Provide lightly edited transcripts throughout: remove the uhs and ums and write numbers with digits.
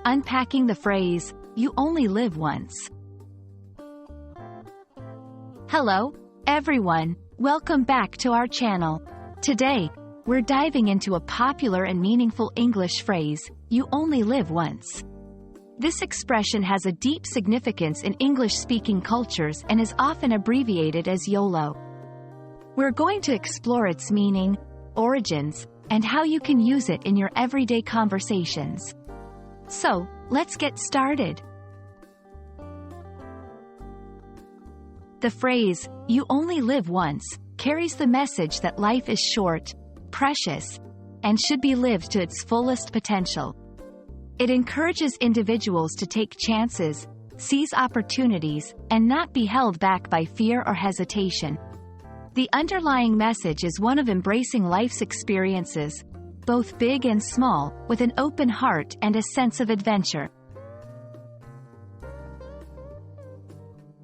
Unpacking the phrase, "You only live once." Hello, everyone. Welcome back to our channel. Today, we're diving into a popular and meaningful English phrase, "You only live once." This expression has a deep significance in English-speaking cultures and is often abbreviated as YOLO. We're going to explore its meaning, origins, and how you can use it in your everyday conversations. So, let's get started. The phrase, "You only live once," carries the message that life is short, precious, and should be lived to its fullest potential. It encourages individuals to take chances, seize opportunities, and not be held back by fear or hesitation. The underlying message is one of embracing life's experiences, both big and small, with an open heart and a sense of adventure.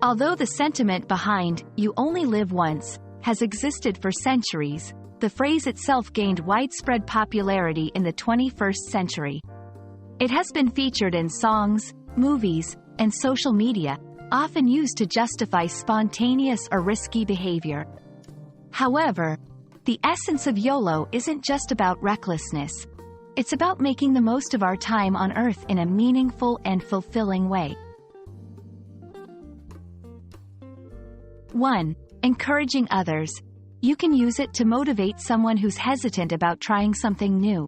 Although the sentiment behind "you only live once" has existed for centuries, the phrase itself gained widespread popularity in the 21st century. It has been featured in songs, movies, and social media, often used to justify spontaneous or risky behavior. However, the essence of YOLO isn't just about recklessness. It's about making the most of our time on Earth in a meaningful and fulfilling way. 1. Encouraging others. You can use it to motivate someone who's hesitant about trying something new.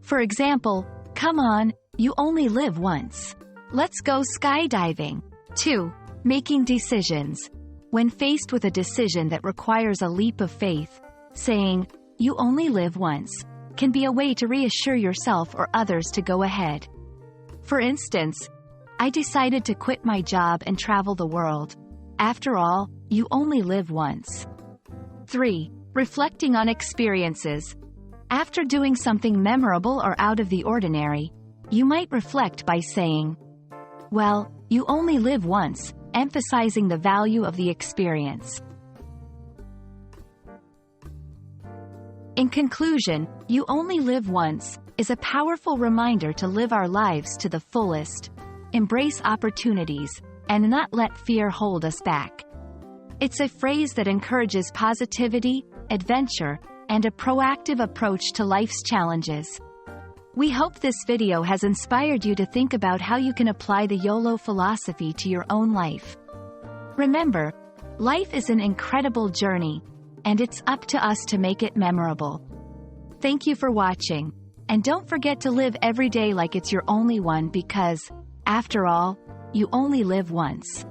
For example, "Come on, you only live once. Let's go skydiving." 2. Making decisions. When faced with a decision that requires a leap of faith, saying, "You only live once," can be a way to reassure yourself or others to go ahead. For instance, "I decided to quit my job and travel the world. After all, you only live once." 3. Reflecting on experiences. After doing something memorable or out of the ordinary, you might reflect by saying, "Well, you only live once," emphasizing the value of the experience. In conclusion, "You only live once" is a powerful reminder to live our lives to the fullest, embrace opportunities, and not let fear hold us back. It's a phrase that encourages positivity, adventure, and a proactive approach to life's challenges. We hope this video has inspired you to think about how you can apply the YOLO philosophy to your own life. Remember, life is an incredible journey, and it's up to us to make it memorable. Thank you for watching, and don't forget to live every day like it's your only one because, after all, you only live once.